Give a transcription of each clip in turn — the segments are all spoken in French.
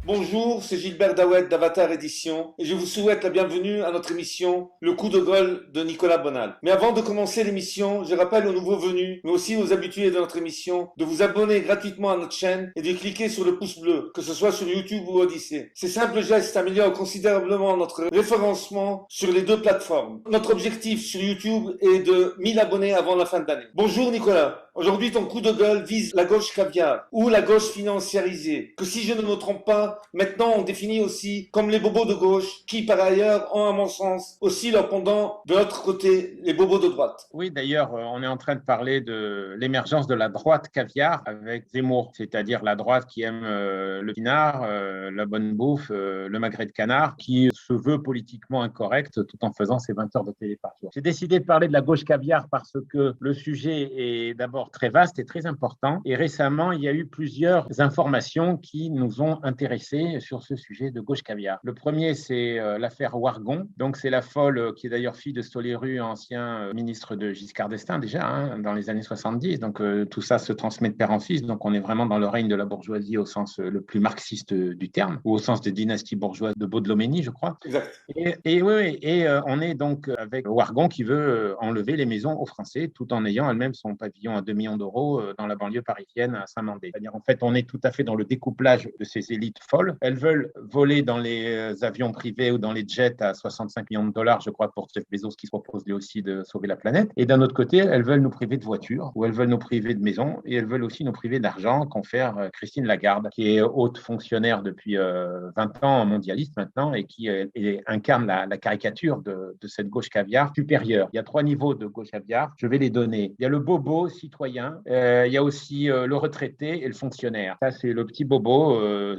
Bonjour, c'est Gilbert Daouet d'Avatar Édition et je vous souhaite la bienvenue à notre émission Le coup de gueule de Nicolas Bonal. Mais avant de commencer l'émission, je rappelle aux nouveaux venus, mais aussi aux habitués de notre émission, de vous abonner gratuitement à notre chaîne et de cliquer sur le pouce bleu, que ce soit sur YouTube ou Odyssée. Ces simples gestes améliorent considérablement notre référencement sur les deux plateformes. Notre objectif sur YouTube est de 1000 abonnés avant la fin de l'année. Bonjour Nicolas. Aujourd'hui, ton coup de gueule vise la gauche caviar ou la gauche financiarisée, que si je ne me trompe pas, maintenant on définit aussi comme les bobos de gauche, qui par ailleurs ont à mon sens aussi leur pendant de l'autre côté, les bobos de droite. Oui, d'ailleurs, on est en train de parler de l'émergence de la droite caviar avec Zemmour, c'est-à-dire la droite qui aime le pinard, la bonne bouffe, le magret de canard, qui se veut politiquement incorrect tout en faisant ses 20 heures de télé par jour. J'ai décidé de parler de la gauche caviar parce que le sujet est d'abord très vaste et très important. Et récemment, il y a eu plusieurs informations qui nous ont intéressés sur ce sujet de gauche caviar. Le premier, c'est l'affaire Wargon. Donc, c'est la folle qui est d'ailleurs fille de Stoléru, ancien ministre de Giscard d'Estaing déjà, dans les années 70. Donc, tout ça se transmet de père en fils. Donc, on est vraiment dans le règne de la bourgeoisie au sens le plus marxiste du terme, ou au sens des dynasties bourgeoises de Baudelaire, je crois. Exact. On est donc avec Wargon qui veut enlever les maisons aux Français tout en ayant elle-même son pavillon à 2 millions d'euros dans la banlieue parisienne à Saint-Mandé. C'est-à-dire, en fait, on est tout à fait dans le découplage de ces élites folles. Elles veulent voler dans les avions privés ou dans les jets à 65 millions de dollars, je crois, pour Jeff Bezos qui se propose lui aussi de sauver la planète. Et d'un autre côté, elles veulent nous priver de voitures ou elles veulent nous priver de maisons et elles veulent aussi nous priver d'argent, confère Christine Lagarde, qui est haute fonctionnaire depuis 20 ans, mondialiste maintenant, et qui incarne la caricature de cette gauche caviar supérieure. Il y a 3 niveaux de gauche caviar, je vais les donner. Il y a le bobo citoyen, il y a aussi le retraité et le fonctionnaire. Ça, c'est le petit bobo,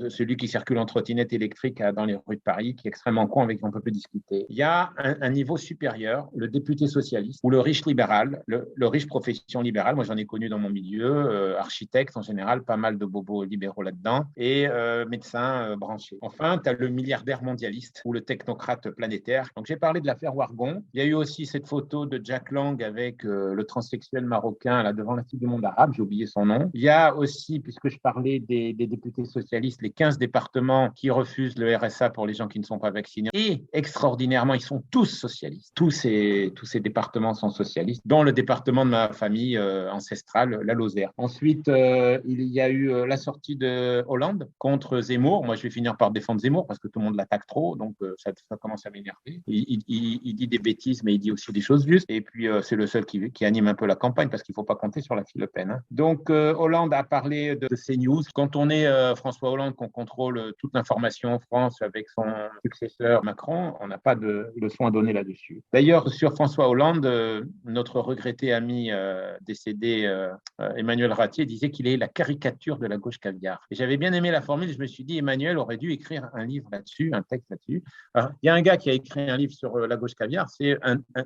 celui qui circule en trottinette électrique dans les rues de Paris, qui est extrêmement con, avec qui on ne peut plus discuter. Il y a un niveau supérieur, le député socialiste ou le riche libéral, le riche profession libérale. Moi, j'en ai connu dans mon milieu, architecte en général, pas mal de bobos libéraux là-dedans, et médecins branchés. Enfin, tu as le milliardaire mondialiste ou le technocrate planétaire. Donc, j'ai parlé de l'affaire Wargon. Il y a eu aussi cette photo de Jack Lang avec le transsexuel marocain là devant l'Institut du monde arabe, j'ai oublié son nom. Il y a aussi, puisque je parlais des députés socialistes, les 15 départements qui refusent le RSA pour les gens qui ne sont pas vaccinés. Et extraordinairement, ils sont tous socialistes. Tous ces départements sont socialistes, dont le département de ma famille ancestrale, la Lozère. Ensuite, il y a eu la sortie de Hollande contre Zemmour. Moi, je vais finir par défendre Zemmour parce que tout le monde l'attaque trop, donc ça commence à m'énerver. Il dit des bêtises, mais il dit aussi des choses justes. Et puis, c'est le seul qui anime un peu la campagne parce qu'il ne faut pas compter sur la fille Le Pen. Donc, Hollande a parlé de CNews. Quand on est François Hollande, qu'on contrôle toute l'information en France avec son successeur Macron, on n'a pas de leçon à donner là-dessus. D'ailleurs, sur François Hollande, notre regretté ami décédé, Emmanuel Ratier, disait qu'il est la caricature de la gauche caviar. Et j'avais bien aimé la formule. Je me suis dit, Emmanuel aurait dû écrire un livre là-dessus, un texte là-dessus. Alors, il y a un gars qui a écrit un livre sur la gauche caviar. C'est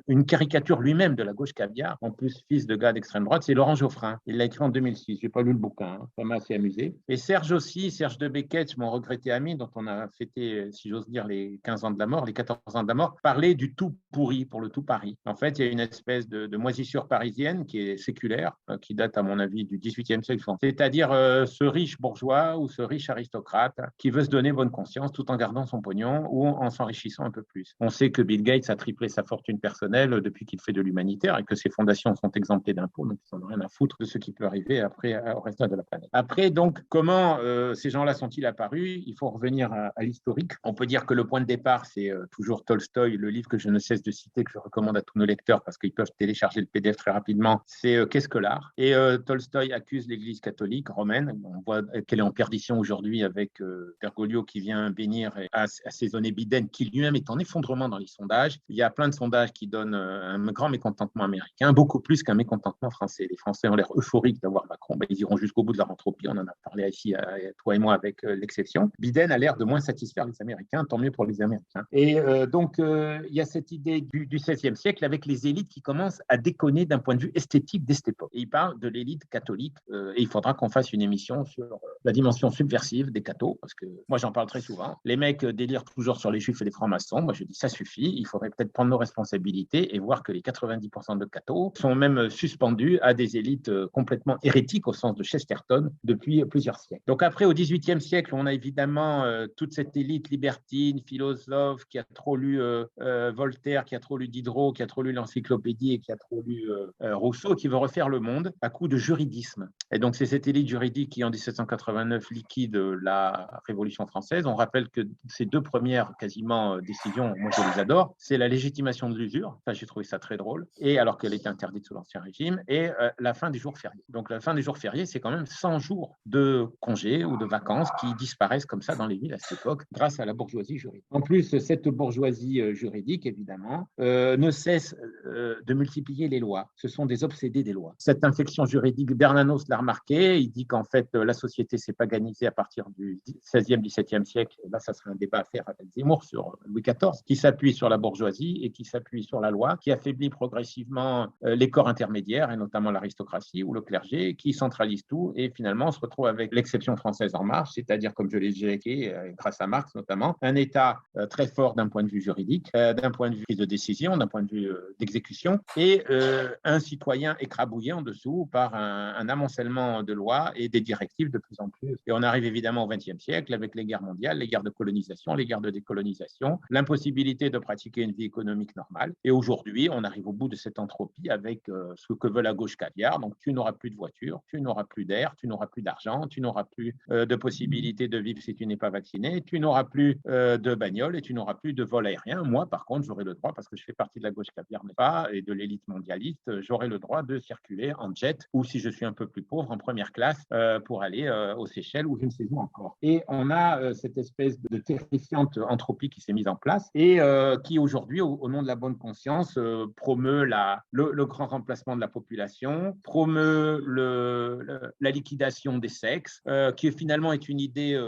une caricature lui-même de la gauche caviar, en plus fils de gars d'extrême droite. C'est Laurent Geoffrin. Il l'a écrit en 2006. Je n'ai pas lu le bouquin. Ça m'a assez amusé. Et Serge aussi, Serge de Beketch, mon regretté ami, dont on a fêté, si j'ose dire, les 15 ans de la mort, les 14 ans de la mort, parlait du tout pourri pour le tout Paris. En fait, il y a une espèce de moisissure parisienne qui est séculaire, qui date, à mon avis, du XVIIIe siècle. C'est-à-dire ce riche bourgeois ou ce riche aristocrate qui veut se donner bonne conscience tout en gardant son pognon ou en s'enrichissant un peu plus. On sait que Bill Gates a triplé sa fortune personnelle depuis qu'il fait de l'humanitaire et que ses fondations sont exemptées d'impôts, donc ils n'en ont rien à foutre de ce qui peut arriver après au reste de la planète. Après, donc, comment ces gens-là sont-ils apparus? Il faut revenir à l'historique. On peut dire que le point de départ, c'est toujours Tolstoï, le livre que je ne cesse de citer, que je recommande à tous nos lecteurs parce qu'ils peuvent télécharger le PDF très rapidement. C'est Qu'est-ce que l'art? Et Tolstoï accuse l'Église catholique romaine. On voit qu'elle est en perdition aujourd'hui avec Bergoglio qui vient bénir et assaisonner Biden, qui lui-même est en effondrement dans les sondages. Il y a plein de sondages qui donnent un grand mécontentement américain, beaucoup plus qu'un mécontentement français. Les Français ont l'air euphoriques d'avoir Macron. Ils iront jusqu'au bout de leur entropie. On en a parlé ici, toi et moi, avec l'exception. Biden a l'air de moins satisfaire les Américains, tant mieux pour les Américains. Et donc, il y a cette idée du XVIe siècle avec les élites qui commencent à déconner d'un point de vue esthétique dès cette époque. Et il parle de l'élite catholique et il faudra qu'on fasse une émission sur la dimension subversive des cathos, parce que moi, j'en parle très souvent. Les mecs délirent toujours sur les juifs et les francs-maçons. Moi, je dis, ça suffit. Il faudrait peut-être prendre nos responsabilités et voir que les 90% de cathos sont même suspendus à des des élites complètement hérétiques au sens de Chesterton depuis plusieurs siècles. Donc après, au XVIIIe siècle, on a évidemment toute cette élite libertine, philosophe, qui a trop lu Voltaire, qui a trop lu Diderot, qui a trop lu l'encyclopédie et qui a trop lu Rousseau, qui veut refaire le monde à coup de juridisme. Et donc c'est cette élite juridique qui, en 1789, liquide la Révolution française. On rappelle que ces deux premières quasiment décisions, moi je les adore, c'est la légitimation de l'usure, enfin, j'ai trouvé ça très drôle, et alors qu'elle était interdite sous l'Ancien Régime, et la fin des jours fériés. Donc la fin des jours fériés, c'est quand même 100 jours de congés ou de vacances qui disparaissent comme ça dans les villes à cette époque grâce à la bourgeoisie juridique. En plus, cette bourgeoisie juridique, évidemment, ne cesse de multiplier les lois. Ce sont des obsédés des lois. Cette infection juridique, Bernanos l'a remarqué, il dit qu'en fait, la société s'est paganisée à partir du XVIe, XVIIe siècle. Et là, ça serait un débat à faire avec Zemmour sur Louis XIV, qui s'appuie sur la bourgeoisie et qui s'appuie sur la loi, qui affaiblit progressivement les corps intermédiaires, et notamment l'aristocratie ou le clergé, qui centralise tout, et finalement, on se retrouve avec l'exception française en marche, c'est-à-dire, comme je l'ai déjà écrit, grâce à Marx notamment, un État très fort d'un point de vue juridique, d'un point de vue prise de décision, d'un point de vue d'exécution, et un citoyen écrabouillé en dessous par un amoncellement de lois et des directives de plus en plus. Et on arrive évidemment au XXe siècle avec les guerres mondiales, les guerres de colonisation, les guerres de décolonisation, l'impossibilité de pratiquer une vie économique normale. Et aujourd'hui, on arrive au bout de cette entropie avec ce que veut la gauche caviar. Donc, tu n'auras plus de voiture, tu n'auras plus d'air, tu n'auras plus d'argent, tu n'auras plus de possibilité de vivre si tu n'es pas vacciné, tu n'auras plus de bagnole et tu n'auras plus de vol aérien. Moi, par contre, j'aurai le droit, parce que je fais partie de la gauche caviar, mais pas, et de l'élite mondialiste, j'aurai le droit de circuler en jet ou, si je suis un peu plus pauvre, en première classe pour aller aux Seychelles ou je ne sais où encore. Et on a cette espèce de terrifiante entropie qui s'est mise en place et qui aujourd'hui, au nom de la bonne conscience, promeut le grand remplacement de la population, promeut la liquidation des sexes, qui finalement est une idée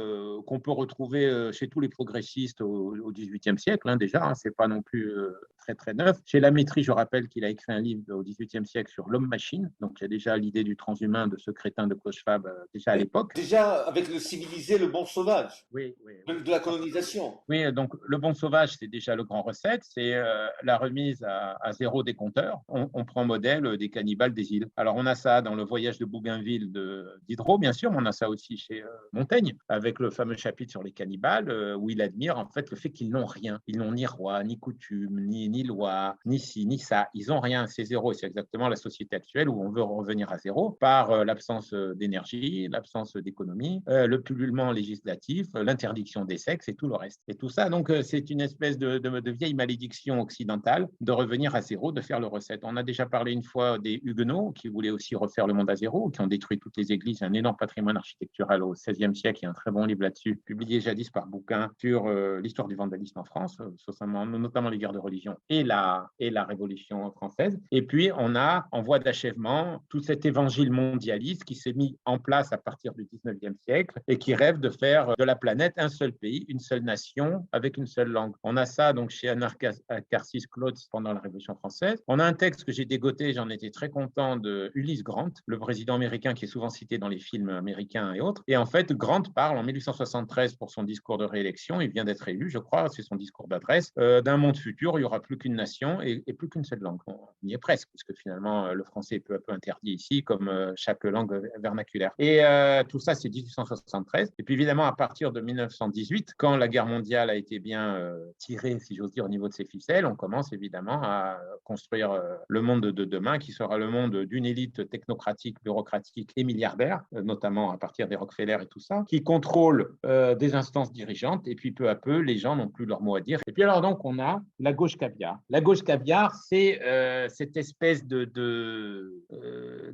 qu'on peut retrouver chez tous les progressistes au XVIIIe siècle, déjà, c'est pas non plus très très neuf. Chez Lamétrie, je rappelle qu'il a écrit un livre au XVIIIe siècle sur l'homme-machine, donc il y a déjà l'idée du transhumain de ce crétin de Klaus Schwab déjà à l'époque. Déjà avec le civilisé, le bon sauvage, Oui. de la colonisation. Oui, donc le bon sauvage, c'est déjà le grand recette, c'est la remise à zéro des compteurs. On prend modèle des cannibales des îles. Alors on a ça dans le voyage de Bougainville de Diderot, bien sûr, mais on a ça aussi chez Montaigne, avec le fameux chapitre sur les cannibales, où il admire en fait le fait qu'ils n'ont rien. Ils n'ont ni roi, ni coutume, ni loi, ni ci, ni ça. Ils n'ont rien, c'est zéro. Et c'est exactement la société actuelle où on veut revenir à zéro par l'absence d'énergie, l'absence d'économie, le pullulement législatif, l'interdiction des sexes et tout le reste. Et tout ça, donc, c'est une espèce de vieille malédiction occidentale de revenir à zéro, de faire le recette. On a déjà parlé une fois des Huguenots qui voulaient aussi refaire le monde à zéro, qui ont détruit toutes les églises, un énorme patrimoine architectural au XVIe siècle. Il y a un très bon livre là-dessus, publié jadis par Bouquin sur l'histoire du vandalisme en France, notamment les guerres de religion et la Révolution française. Et puis, on a en voie d'achèvement tout cet évangile mondialiste qui s'est mis en place à partir du XIXe siècle et qui rêve de faire de la planète un seul pays, une seule nation, avec une seule langue. On a ça donc chez Anarchis Clotes pendant la Révolution française. On a un texte que j'ai dégoté, j'en étais très content, de Ulysse Grant, le président américain qui est souvent cité dans les films américains et autres. Et en fait, Grant parle en 1873 pour son discours de réélection, il vient d'être élu, je crois, c'est son discours d'adresse, d'un monde futur où il n'y aura plus qu'une nation et plus qu'une seule langue. On y est presque, puisque finalement, le français est peu à peu interdit ici, comme chaque langue vernaculaire. Et tout ça, c'est 1873. Et puis évidemment, à partir de 1918, quand la guerre mondiale a été bien tirée, si j'ose dire, au niveau de ses ficelles, on commence évidemment à construire le monde de demain, qui sera le monde d'une élite technocratique, bureaucratique et milliardaire, notamment à partir des Rockefeller et tout ça, qui contrôle des instances dirigeantes, et puis peu à peu, les gens n'ont plus leur mot à dire. Et puis alors donc, on a la gauche caviar. La gauche caviar, c'est cette espèce de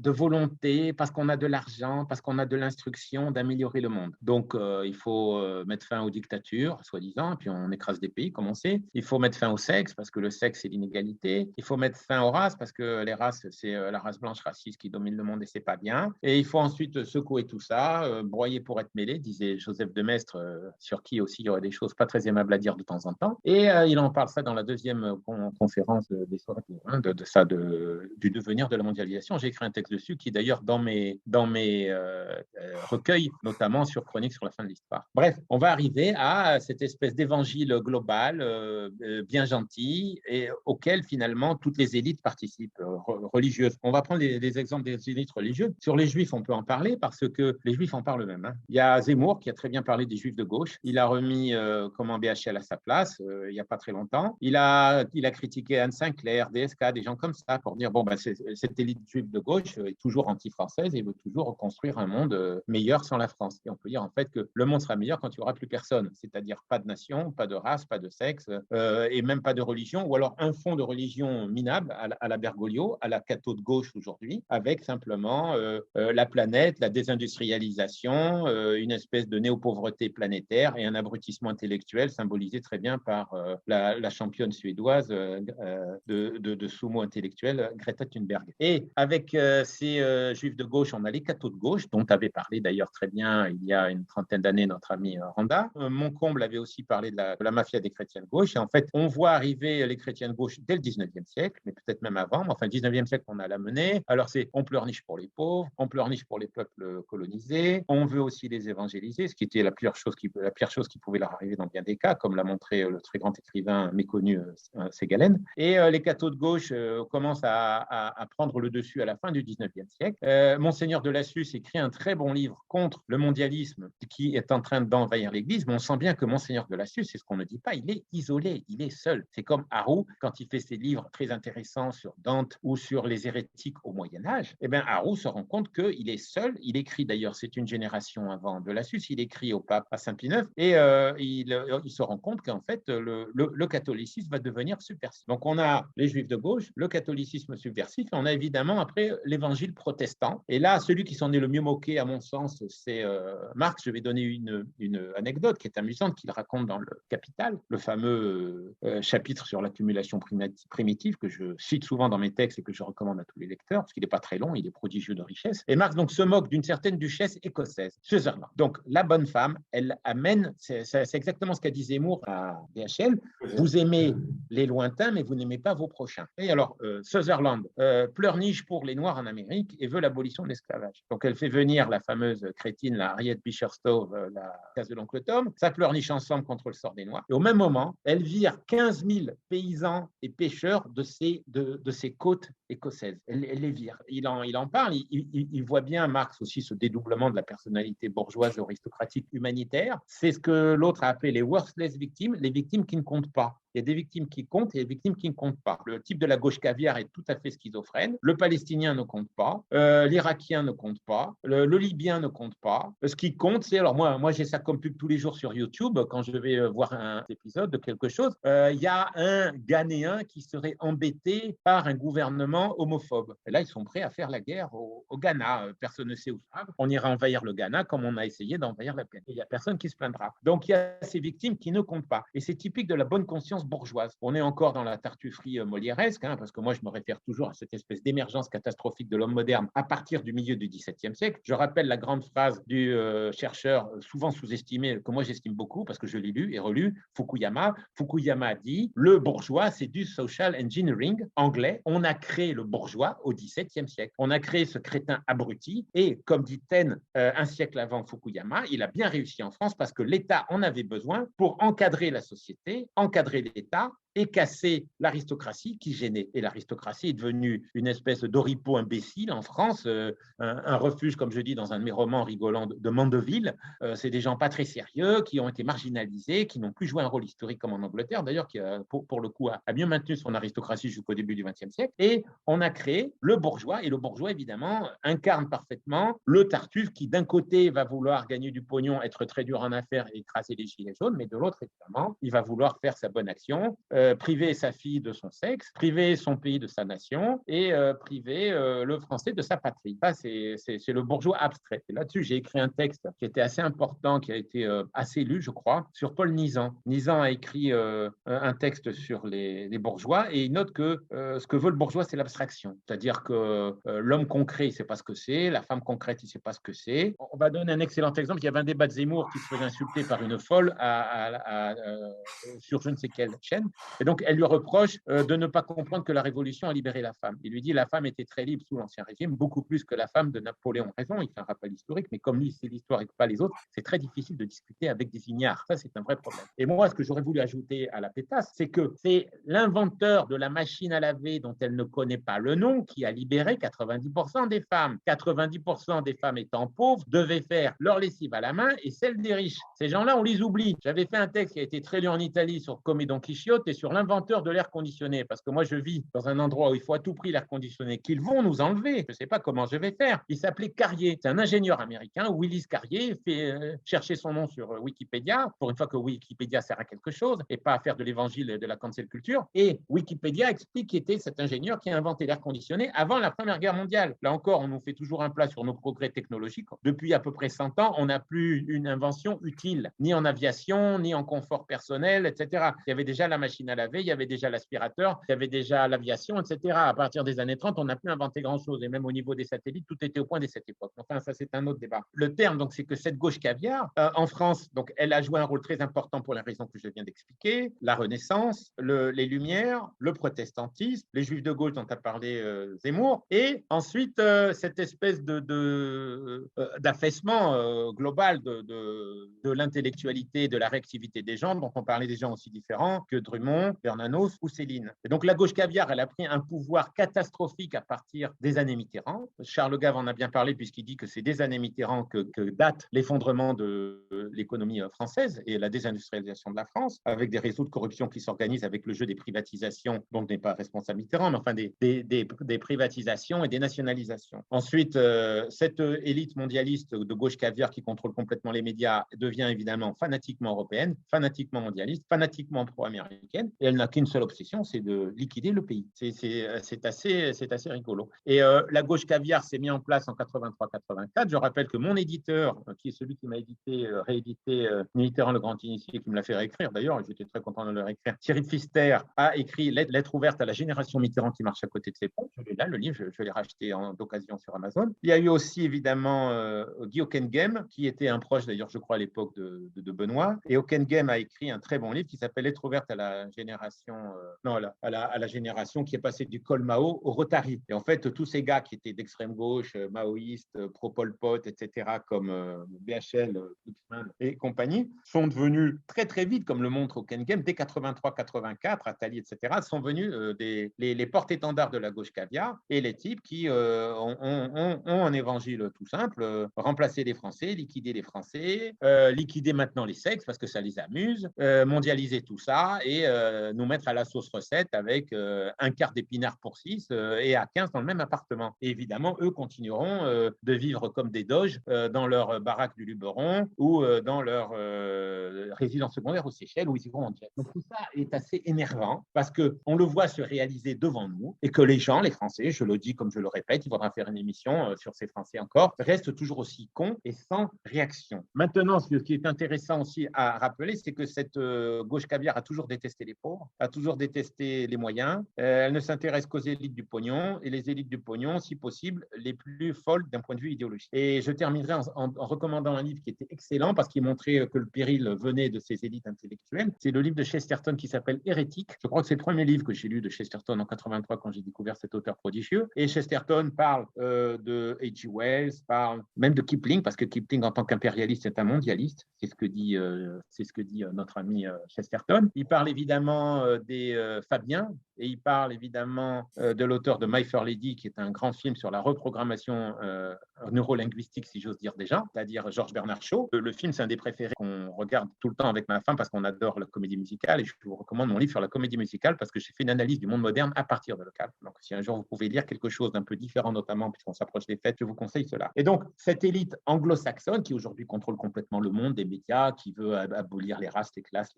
volonté, parce qu'on a de l'argent, parce qu'on a de l'instruction, d'améliorer le monde. Donc, il faut mettre fin aux dictatures, soi-disant, puis on écrase des pays, comme on sait. Il faut mettre fin au sexe, parce que le sexe, c'est l'inégalité. Il faut mettre fin aux races, parce que les races, c'est la race blanche raciste qui domine le monde et c'est pas bien. Et il faut ensuite secouer tout ça, broyer pour être mêlé, disait Joseph de Maistre, sur qui aussi il y aurait des choses pas très aimables à dire de temps en temps. Et il en parle ça dans la deuxième conférence des soirées du devenir de la mondialisation. J'ai écrit un texte dessus qui d'ailleurs dans mes recueils, notamment sur Chroniques sur la fin de l'histoire. Bref, on va arriver à cette espèce d'évangile global, bien gentil, et auquel finalement toutes les élites participent, religieuses. On va prendre les exemples des élites religieuses. Sur les Juifs, on peut en parler parce que les Juifs en parlent eux-mêmes. Il y a Zemmour qui a très bien parlé des Juifs de gauche. Il a remis BHL à sa place il n'y a pas très longtemps. Il a critiqué Anne Sinclair, DSK, des gens comme ça pour dire cette élite juive de gauche est toujours anti-française et veut toujours reconstruire un monde meilleur sans la France. Et on peut dire en fait que le monde sera meilleur quand il n'y aura plus personne, c'est-à-dire pas de nation, pas de race, pas de sexe et même pas de religion, ou alors un fond de religion minable à la Bergoglio, à la catho de gauche aujourd'hui, avec simplement la planète, la désindustrialisation, une espèce de néo-pauvreté planétaire et un abrutissement intellectuel symbolisé très bien par la championne suédoise de sumo intellectuel, Greta Thunberg. Et avec ces juifs de gauche, on a les cathos de gauche, dont avait parlé d'ailleurs très bien il y a une trentaine d'années notre ami Randa. Moncomble avait aussi parlé de la mafia des chrétiens de gauche. Et en fait, on voit arriver les chrétiens de gauche dès le 19e siècle, mais peut-être même avant. Mais enfin, le 19e siècle, on a la menée. Alors, on pleurniche pour les pauvres, on pleurniche pour les peuples colonisés. On veut aussi les évangéliser, ce qui était la pire chose qui pouvait leur arriver dans bien des cas, comme l'a montré le très grand écrivain méconnu Ségalen. Et les cathos de gauche commencent à prendre le dessus à la fin du 19e siècle. Monseigneur de Lassus écrit un très bon livre contre le mondialisme qui est en train d'envahir l'Église, mais on sent bien que Monseigneur de Lassus, c'est ce qu'on ne dit pas, il est isolé, il est seul. C'est comme Arrow, quand il fait ses livres très intéressants sur Dante ou sur les hérétiques au Moyen-Âge, eh bien Arrow se rend compte qu'il est seul. Il écrit d'ailleurs, c'est une génération avant de Lassus, il écrit au pape à Saint-Pie IX et il se rend compte qu'en fait, le catholicisme va devenir subversif. Donc on a les juifs de gauche, le catholicisme subversif, et on a évidemment après l'évangile protestant. Et là, celui qui s'en est le mieux moqué, à mon sens, c'est Marx. Je vais donner une anecdote qui est amusante, qu'il raconte dans le Capital, le fameux chapitre sur l'accumulation primitive que je cite souvent dans mes textes et que je recommande à tous les lecteurs, parce qu'il n'est pas très long, il est prodigieux de richesse. Et Marx donc se moque d'une certaine duchesse écossaise, Sutherland. Donc la bonne femme, elle amène, c'est exactement ce qu'a dit Zemmour à BHL, vous aimez les lointains, mais vous n'aimez pas vos prochains. Et alors, Sutherland pleurniche pour les Noirs en Amérique et veut l'abolition de l'esclavage. Donc, elle fait venir la fameuse crétine, la Harriet Beecher Stowe, la case de l'oncle Tom. Ça pleurniche ensemble contre le sort des Noirs. Et au même moment, elle vire 15 000 paysans et pêcheurs de ces côtes écossaises. Elle les vire. Il en parle. Il voit bien, Marx aussi, ce dédoublement de la personnalité bourgeoise, aristocratique, humanitaire. C'est ce que l'autre a appelé les worthless victims, les victimes qui ne comptent pas. Il y a des victimes qui comptent et des victimes qui ne comptent pas. Le type de la gauche caviar est tout à fait schizophrène. Le Palestinien ne compte pas. L'Irakien ne compte pas. Le Libyen ne compte pas. Ce qui compte, c'est... Alors moi j'ai ça comme pub tous les jours sur YouTube. Quand je vais voir un épisode de quelque chose, il y a un Ghanéen qui serait embêté par un gouvernement homophobe. Et là, ils sont prêts à faire la guerre au Ghana. Personne ne sait où ça va. On ira envahir le Ghana comme on a essayé d'envahir la Palestine. Il n'y a personne qui se plaindra. Donc il y a ces victimes qui ne comptent pas. Et c'est typique de la bonne conscience bourgeoise. On est encore dans la tartufferie molièresque, parce que moi, je me réfère toujours à cette espèce d'émergence catastrophique de l'homme moderne à partir du milieu du XVIIe siècle. Je rappelle la grande phrase du chercheur souvent sous-estimé, que moi j'estime beaucoup parce que je l'ai lu et relu, Fukuyama. Fukuyama a dit « Le bourgeois, c'est du social engineering anglais. On a créé le bourgeois au XVIIe siècle. On a créé ce crétin abruti et, comme dit Taine un siècle avant Fukuyama, il a bien réussi en France parce que l'État en avait besoin pour encadrer la société, encadrer l'État et casser l'aristocratie qui gênait. Et l'aristocratie est devenue une espèce d'oripeau imbécile en France, un refuge, comme je dis dans un de mes romans rigolants, de Mandeville. C'est des gens pas très sérieux, qui ont été marginalisés, qui n'ont plus joué un rôle historique comme en Angleterre, d'ailleurs, qui, pour le coup, a mieux maintenu son aristocratie jusqu'au début du XXe siècle. Et on a créé le bourgeois, et le bourgeois, évidemment, incarne parfaitement le Tartuffe qui, d'un côté, va vouloir gagner du pognon, être très dur en affaires et écraser les gilets jaunes, mais de l'autre, évidemment, il va vouloir faire sa bonne action, priver sa fille de son sexe, priver son pays de sa nation et priver le français de sa patrie. Ça, c'est le bourgeois abstrait. Et là-dessus, j'ai écrit un texte qui était assez important, qui a été assez lu, je crois, sur Paul Nizan. Nizan a écrit un texte sur les bourgeois et il note que ce que veut le bourgeois, c'est l'abstraction. C'est-à-dire que l'homme concret, il ne sait pas ce que c'est, la femme concrète, il ne sait pas ce que c'est. On va donner un excellent exemple. Il y avait un débat de Zemmour qui se faisait insulter par une folle sur je ne sais quelle chaîne. Et donc, elle lui reproche de ne pas comprendre que la Révolution a libéré la femme. Il lui dit la femme était très libre sous l'Ancien Régime, beaucoup plus que la femme de Napoléon. Raison, il fait un rappel historique, mais comme lui, c'est l'histoire et pas les autres, c'est très difficile de discuter avec des ignares. Ça, c'est un vrai problème. Et moi, ce que j'aurais voulu ajouter à la pétasse, c'est que c'est l'inventeur de la machine à laver dont elle ne connaît pas le nom qui a libéré 90% des femmes. 90% des femmes étant pauvres devaient faire leur lessive à la main et celle des riches. Ces gens-là, on les oublie. J'avais fait un texte qui a été très lu en Italie sur Come Don Quixote et sur l'inventeur de l'air conditionné, parce que moi, je vis dans un endroit où il faut à tout prix l'air conditionné, qu'ils vont nous enlever. Je ne sais pas comment je vais faire. Il s'appelait Carrier. C'est un ingénieur américain, Willis Carrier, fait chercher son nom sur Wikipédia, pour une fois que Wikipédia sert à quelque chose et pas à faire de l'évangile de la cancel culture. Et Wikipédia explique qui était cet ingénieur qui a inventé l'air conditionné avant la Première Guerre mondiale. Là encore, on nous fait toujours un plat sur nos progrès technologiques. Depuis à peu près 100 ans, on n'a plus une invention utile, ni en aviation, ni en confort personnel, etc. Il y avait déjà la machine à laver, il y avait déjà l'aspirateur, il y avait déjà l'aviation, etc. À partir des années 30, on n'a plus inventé grand-chose. Et même au niveau des satellites, tout était au point dès cette époque. Enfin, ça, c'est un autre débat. Le terme, donc, c'est que cette gauche caviar, en France, donc, elle a joué un rôle très important pour les raisons que je viens d'expliquer, la Renaissance, les Lumières, le protestantisme, les Juifs de gauche dont a parlé Zemmour, et ensuite cette espèce d'affaissement global de l'intellectualité, de la réactivité des gens, dont on parlait des gens aussi différents que Drummond, Bernanos ou Céline. Et donc la gauche caviar, elle a pris un pouvoir catastrophique à partir des années Mitterrand. Charles Gave en a bien parlé puisqu'il dit que c'est des années Mitterrand que date l'effondrement de l'économie française et la désindustrialisation de la France, avec des réseaux de corruption qui s'organisent avec le jeu des privatisations, dont n'est pas responsable Mitterrand, mais enfin des privatisations et des nationalisations. Ensuite, cette élite mondialiste de gauche caviar qui contrôle complètement les médias devient évidemment fanatiquement européenne, fanatiquement mondialiste, fanatiquement pro-américaine, et elle n'a qu'une seule obsession, c'est de liquider le pays. C'est assez rigolo. Et la gauche caviar s'est mise en place en 83-84. Je rappelle que mon éditeur, qui est celui qui m'a réédité Mitterrand, le grand initié, qui me l'a fait réécrire d'ailleurs, j'étais très content de le réécrire, Thierry Pfister a écrit Lettre ouverte à la génération Mitterrand qui marche à côté de ses ponts. Je l'ai là, le livre, je l'ai racheté d'occasion sur Amazon. Il y a eu aussi évidemment Guy Hockenheim, qui était un proche d'ailleurs, je crois, à l'époque de Benoît. Et Hockenheim a écrit un très bon livre qui s'appelle Lettre ouverte à la génération, à la génération qui est passée du Col Mao au Rotary. Et en fait, tous ces gars qui étaient d'extrême gauche, maoïstes, pro-Pol Pot, etc., comme BHL, Glucksmann et compagnie, sont devenus très très vite, comme le montre Hockenheim, dès 83-84, Attali, etc., sont venus les porte-étendards de la gauche caviar et les types qui ont un évangile tout simple, remplacer les Français, liquider les Français, liquider maintenant les sexes parce que ça les amuse, mondialiser tout ça et nous mettre à la sauce recette avec un quart d'épinards pour 6 et à 15 dans le même appartement. Et évidemment, eux continueront de vivre comme des doges dans leur baraque du Luberon ou dans leur résidence secondaire aux Seychelles où ils iront en jet. Donc tout ça est assez énervant parce qu'on le voit se réaliser devant nous et que les gens, les Français, je le dis comme je le répète, il faudra faire une émission sur ces Français encore, restent toujours aussi cons et sans réaction. Maintenant, ce qui est intéressant aussi à rappeler, c'est que cette gauche caviar a toujours détesté les pauvres, a toujours détesté les moyens, elle ne s'intéresse qu'aux élites du pognon et les élites du pognon, si possible, les plus folles d'un point de vue idéologique. Et je terminerai en recommandant un livre qui était excellent parce qu'il montrait que le péril venait de ces élites intellectuelles. C'est le livre de Chesterton qui s'appelle Hérétique. Je crois que c'est le premier livre que j'ai lu de Chesterton en 83 quand j'ai découvert cet auteur prodigieux. Et Chesterton parle de H.G. Wells, parle même de Kipling, parce que Kipling, en tant qu'impérialiste, est un mondialiste. C'est ce que dit notre ami Chesterton. Il parle évidemment des Fabiens, et il parle évidemment de l'auteur de My Fair Lady, qui est un grand film sur la reprogrammation neurolinguistique, si j'ose dire déjà, c'est-à-dire Georges Bernard Shaw. Le film, c'est un des préférés qu'on regarde tout le temps avec ma femme parce qu'on adore la comédie musicale, et je vous recommande mon livre sur la comédie musicale parce que j'ai fait une analyse du monde moderne à partir de Local. Donc, si un jour vous pouvez lire quelque chose d'un peu différent, notamment puisqu'on s'approche des fêtes, je vous conseille cela. Et donc, cette élite anglo-saxonne qui aujourd'hui contrôle complètement le monde des médias, qui veut abolir les races, les classes,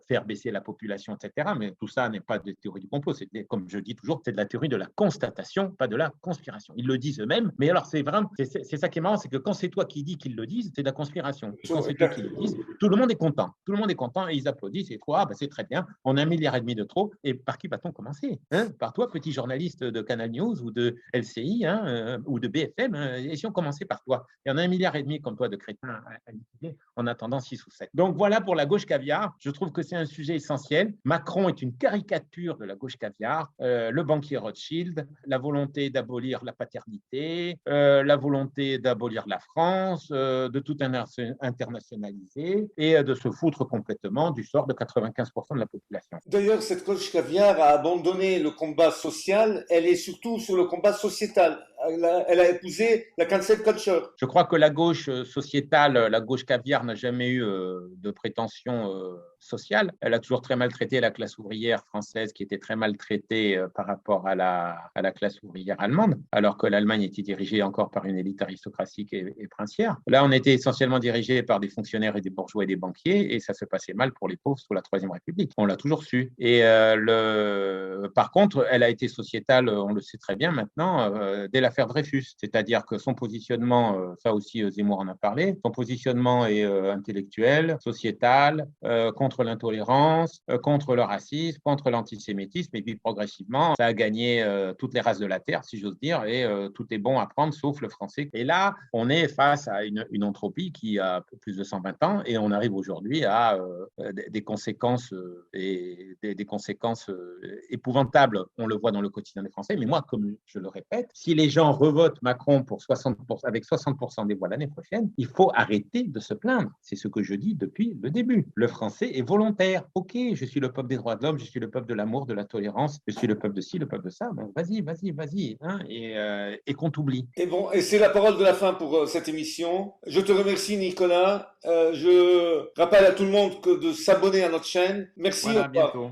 faire baisser la population, etc. Mais tout ça n'est pas des théories du complot, c'est, comme je dis toujours, c'est de la théorie de la constatation, pas de la conspiration. Ils le disent eux-mêmes, mais alors c'est vraiment, c'est ça qui est marrant, c'est que quand c'est toi qui dis qu'ils le disent, c'est de la conspiration. Et quand c'est toi qui le disent, tout le monde est content. Tout le monde est content et ils applaudissent et trop, c'est très bien, on a 1,5 milliard de trop. Et par qui va-t-on commencer, par toi, petit journaliste de Canal News ou de LCI ou de BFM, et si on commençait par toi? Il y en a 1,5 milliard comme toi de crétins à liquider en attendant 6 ou 7. Donc voilà pour la gauche caviar. Je trouve que c'est un sujet essentiel. essentiel. Macron est une caricature de la gauche caviar, le banquier Rothschild, la volonté d'abolir la paternité, la volonté d'abolir la France, de tout internationaliser et de se foutre complètement du sort de 95% de la population. D'ailleurs, cette gauche caviar a abandonné le combat social, elle est surtout sur le combat sociétal. Elle a épousé la cancel culture. Je crois que la gauche sociétale, la gauche caviar n'a jamais eu de prétention sociale. Elle a toujours très mal traité la classe ouvrière française qui était très mal traitée par rapport à la classe ouvrière allemande, alors que l'Allemagne était dirigée encore par une élite aristocratique et princière. Là, on était essentiellement dirigé par des fonctionnaires et des bourgeois et des banquiers et ça se passait mal pour les pauvres sous la Troisième République. On l'a toujours su. Et par contre, elle a été sociétale, on le sait très bien maintenant, dès l'affaire Dreyfus. C'est-à-dire que son positionnement, ça aussi Zemmour en a parlé, son positionnement est intellectuel, sociétal, contre l'intolérance, contre le racisme, contre l'antisémitisme, et puis progressivement, ça a gagné toutes les races de la Terre, si j'ose dire, et tout est bon à prendre, sauf le français. Et là, on est face à une entropie qui a plus de 120 ans, et on arrive aujourd'hui à des conséquences, des conséquences épouvantables. On le voit dans le quotidien des Français, mais moi, comme je le répète, si les gens revotent Macron pour 60%, avec 60% des voix l'année prochaine, il faut arrêter de se plaindre. C'est ce que je dis depuis le début. Le français est volontaire. Ok, je suis le peuple des droits de l'homme, je suis le peuple de l'amour, de la tolérance, je suis le peuple de ci, le peuple de ça. Ben, vas-y, hein, et qu'on t'oublie. Et bon, et c'est la parole de la fin pour cette émission. Je te remercie, Nicolas. Je rappelle à tout le monde de s'abonner à notre chaîne. Merci. Voilà, à bientôt.